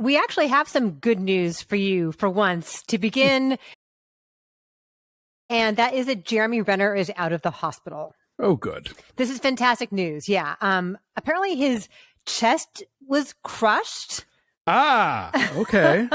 we actually have some good news for you for once to begin. And that is that Jeremy Renner is out of the hospital. Oh, good. This is fantastic news. Yeah. Apparently his chest was crushed. Ah, okay.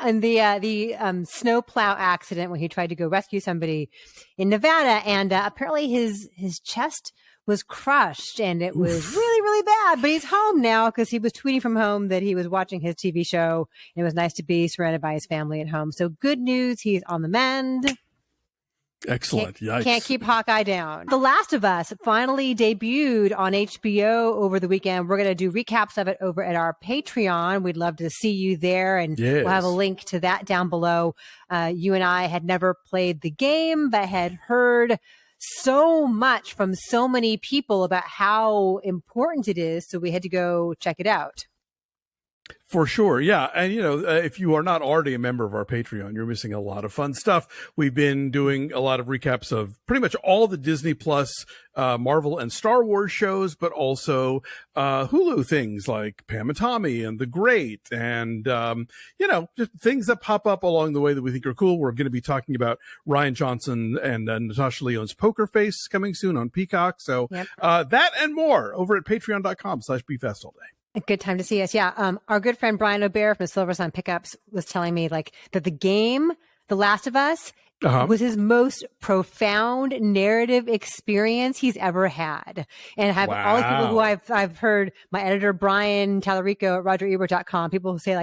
And the snowplow accident when he tried to go rescue somebody in Nevada, and apparently his chest was crushed, and it was really, really bad. But he's home now because he was tweeting from home that he was watching his TV show. And it was nice to be surrounded by his family at home. So good news, he's on the mend. Excellent. Yikes. Can't keep Hawkeye down. The Last of Us finally debuted on HBO over the weekend. We're going to do recaps of it over at our Patreon. We'd love to see you there, and we'll have a link to that down below. You and I had never played the game, but had heard so much from so many people about how important it is. So we had to go check it out. For sure. Yeah. And, if you are not already a member of our Patreon, you're missing a lot of fun stuff. We've been doing a lot of recaps of pretty much all the Disney Plus, Marvel and Star Wars shows, but also, Hulu things like Pam and Tommy and The Great and, just things that pop up along the way that we think are cool. We're going to be talking about Rian Johnson and Natasha Lyonne's Poker Face coming soon on Peacock. So, that and more over at patreon.com/BFestAllDay. A good time to see us. Yeah. Our good friend Brian O'Bear from Silver Sun Pickups was telling me that the game, The Last of Us, was his most profound narrative experience he's ever had. And all the people who I've heard, my editor, Brian Tallarico at RogerEbert.com, people who say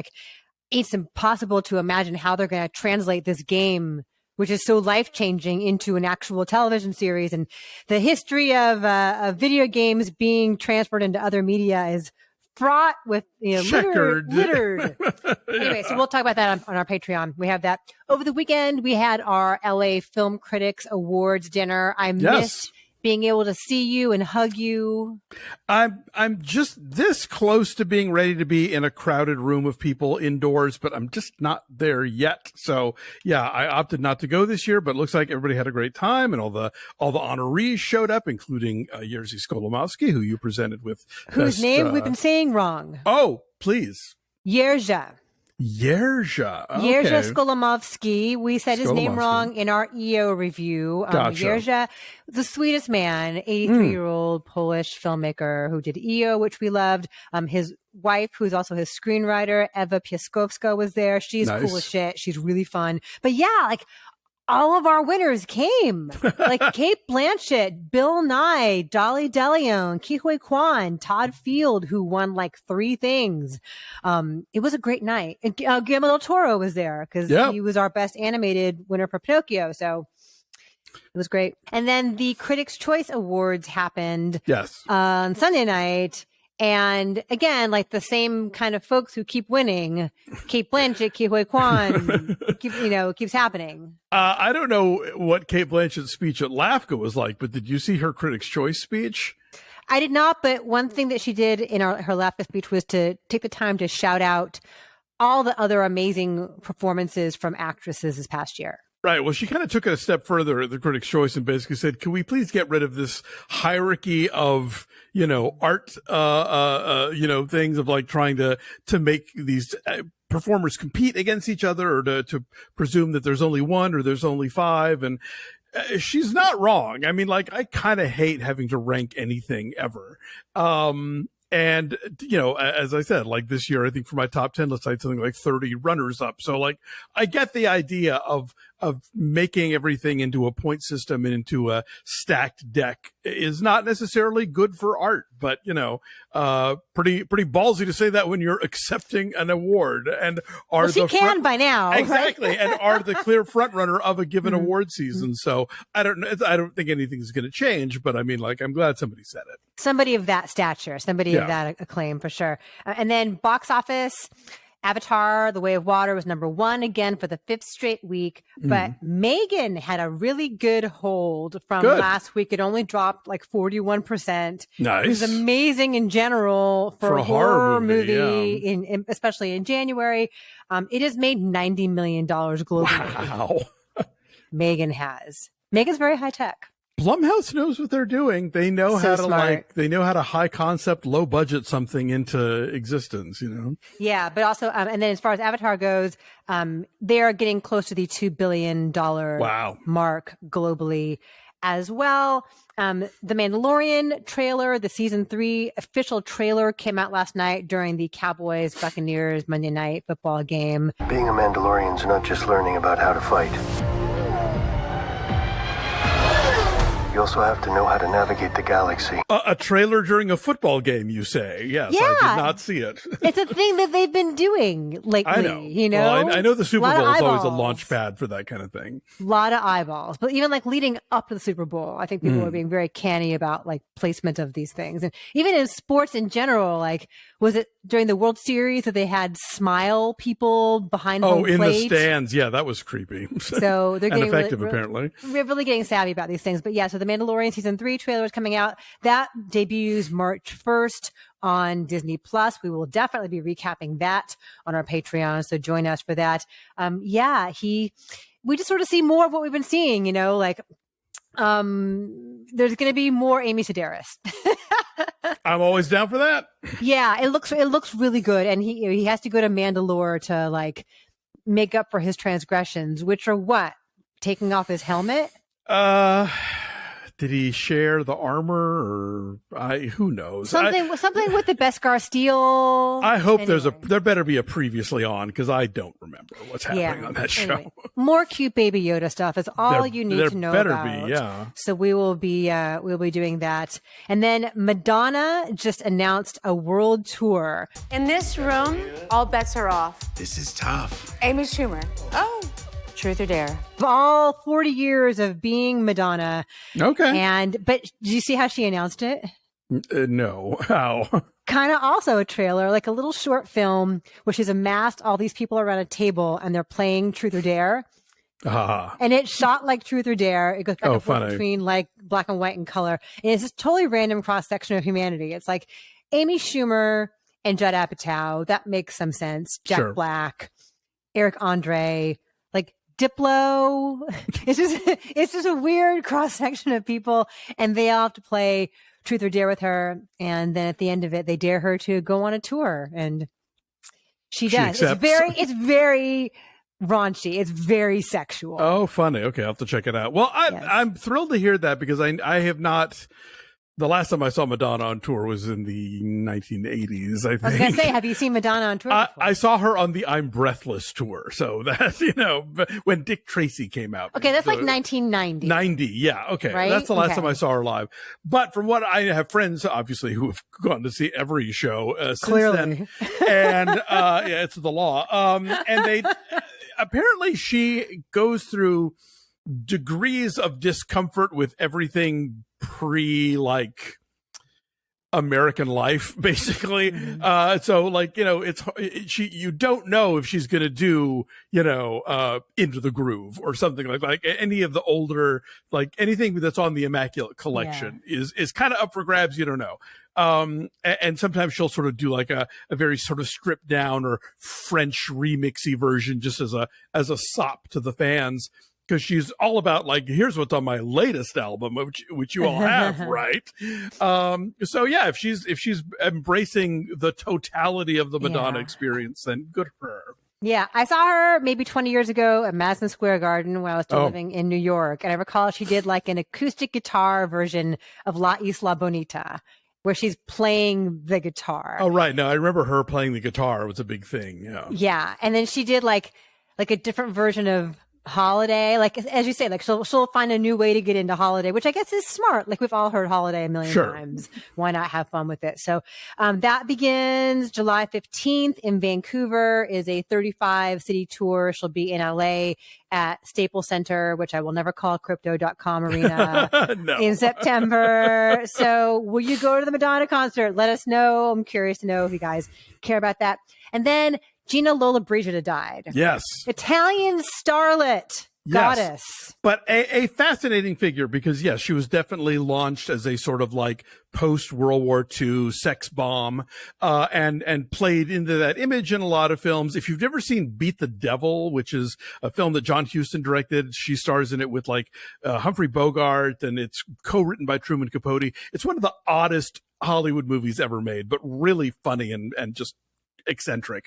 it's impossible to imagine how they're going to translate this game, which is so life-changing, into an actual television series. And the history of video games being transferred into other media is fraught with, littered. Anyway, so we'll talk about that on our Patreon. We have that. Over the weekend, we had our LA Film Critics Awards dinner. I missed being able to see you and hug you. I'm just this close to being ready to be in a crowded room of people indoors, but I'm just not there yet. So yeah, I opted not to go this year, but it looks like everybody had a great time, and all the honorees showed up, including Jerzy Skolimowski, who you presented with. Whose name we've been saying wrong. Oh, please. Jerzy. Jerzy. Okay. Jerzy Skolimowski. We said his name wrong in our EO review. Gotcha. Jerzy, the sweetest man, 83-year-old Polish filmmaker who did EO, which we loved. His wife, who's also his screenwriter, Ewa Piaskowska, was there. She's cool as shit. She's really fun. But yeah, all of our winners came. Cate Blanchett, Bill Nye, Dolly DeLeon, Ke Huy Quan, Todd Field, who won 3 things. It was a great night. And, Guillermo del Toro was there because he was our best animated winner for Pinocchio. So it was great. And then the Critics' Choice Awards happened on Sunday night. And again, the same kind of folks who keep winning, Cate Blanchett, Ke Huy Quan, keeps happening. I don't know what Cate Blanchett's speech at LAFCA was like, but did you see her Critics' Choice speech? I did not, but one thing that she did in her LAFCA speech was to take the time to shout out all the other amazing performances from actresses this past year. Right. Well, she kind of took it a step further at the Critics' Choice and basically said, can we please get rid of this hierarchy of, art, things of trying to make these performers compete against each other, or to presume that there's only one or there's only 5. And she's not wrong. I mean, I kind of hate having to rank anything ever. And, as I said, this year, I think for my top 10 list, I had something like 30 runners up. So I get the idea of making everything into a point system and into a stacked deck is not necessarily good for art, but, pretty ballsy to say that when you're accepting an award and she can by now. Exactly. Right? And are the clear front runner of a given award season. So I don't think anything's going to change, but I mean, I'm glad somebody said it. Somebody of that stature, of that acclaim for sure. And then box office, Avatar, The Way of Water was #1 again for the 5th straight week. But Megan had a really good hold from last week. It only dropped 41%. Nice. It was amazing in general for a horror movie, especially in January. It has made $90 million globally. Wow. Megan's very high tech. Blumhouse knows what they're doing. They know how to they know how to high concept, low budget something into existence, Yeah. But also, and then as far as Avatar goes, they are getting close to the $2 billion mark globally as well. The Mandalorian trailer, the season 3 official trailer came out last night during the Cowboys Buccaneers Monday Night Football game. Being a Mandalorian is not just learning about how to fight. You also have to know how to navigate the galaxy. A trailer during a football game, you say? Yes, yeah. I did not see it. It's a thing that they've been doing lately. I know. Well, I know the Super Bowl is always a launch pad for that kind of thing. A lot of eyeballs. But even leading up to the Super Bowl, I think people are being very canny about placement of these things. And even in sports in general, was it during the World Series that they had smile people behind home plate? In the stands. Yeah, that was creepy. So they're getting effective, apparently. We're really getting savvy about these things. But yeah, so the Mandalorian season 3 trailer is coming out. That debuts March 1st on Disney Plus. We will definitely be recapping that on our Patreon. So join us for that. We just sort of see more of what we've been seeing, there's going to be more Amy Sedaris. I'm always down for that. Yeah, it looks really good. And he has to go to Mandalore to make up for his transgressions, which are what? Taking off his helmet? Did he share the armor, or who knows? Something with the Beskar steel. I hope there better be a previously on, because I don't remember what's happening on that show. Anyway, more cute Baby Yoda stuff is all you need to know about. There better be, yeah. So we'll be doing that. And then Madonna just announced a world tour. In this room, all bets are off. This is tough. Amy Schumer. Oh. Truth or Dare. All 40 years of being Madonna. Okay. But did you see how she announced it? No. How? Kind of also a trailer, a little short film where she's amassed all these people around a table and they're playing Truth or Dare. And it's shot like Truth or Dare. It goes back and forth between black and white and color. And it's this totally random cross section of humanity. It's Amy Schumer and Judd Apatow. That makes some sense. Jack Black, Eric Andre, Diplo. It's just a weird cross section of people, and they all have to play Truth or Dare with her. And then at the end of it, they dare her to go on a tour, and she does. It's very raunchy. It's very sexual. Oh, funny. Okay, I'll have to check it out. Well, I'm thrilled to hear that, because I have not. The last time I saw Madonna on tour was in the 1980s, I think. I was going to say, have you seen Madonna on tour before? I saw her on the I'm Breathless tour. So that's, when Dick Tracy came out. Okay, that's 1990. 90, yeah. Okay. Right? That's the last time I saw her live. But from what I have friends, obviously, who have gone to see every show since then. And, it's the law. And they, apparently she goes through degrees of discomfort with everything American life, basically. You don't know if she's going to do, Into the Groove or something like any of the older, anything that's on the Immaculate Collection is kind of up for grabs. You don't know. And sometimes she'll sort of do a very sort of stripped down or French remixy version, just as a sop to the fans. Because she's all about here's what's on my latest album, which you all have, right? So yeah, if she's embracing the totality of the Madonna experience, then good for her. Yeah, I saw her maybe 20 years ago at Madison Square Garden when I was still living in New York, and I recall she did an acoustic guitar version of La Isla Bonita, where she's playing the guitar. Oh right, no, I remember her playing the guitar. It was a big thing. Yeah. Yeah, and then she did like a different version of Holiday, as you say, she'll find a new way to get into Holiday, which I guess is smart. We've all heard Holiday a million times. Why not have fun with it? So that begins July 15th in Vancouver. Is a 35 city tour. She'll be in LA at Staples Center, which I will never call Crypto.com Arena in September. So will you go to the Madonna concert? Let us know. I'm curious to know if you guys care about that. And then Gina Lollabrigida died. Yes. Italian starlet. Goddess. But a fascinating figure because, yes, she was definitely launched as a sort of like post-World War II sex bomb, and played into that image in a lot of films. If you've never seen Beat the Devil, which is a film that John Huston directed, she stars in it with like Humphrey Bogart, and it's co-written by Truman Capote. It's one of the oddest Hollywood movies ever made, but really funny and just eccentric.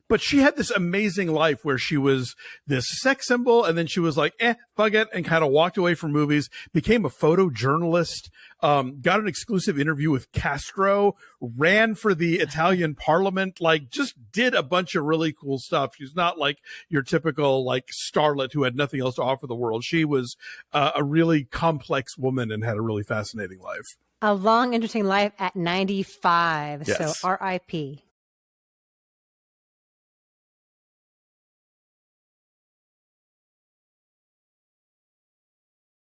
But she had this amazing life where she was this sex symbol, and then she was like, fuck it, and kind of walked away from movies, became a photojournalist, got an exclusive interview with Castro, ran for the Italian parliament, like just did a bunch of really cool stuff. She's not like your typical like starlet who had nothing else to offer the world. She was a really complex woman and had a really fascinating life. A long, interesting life at 95. Yes. So R.I.P.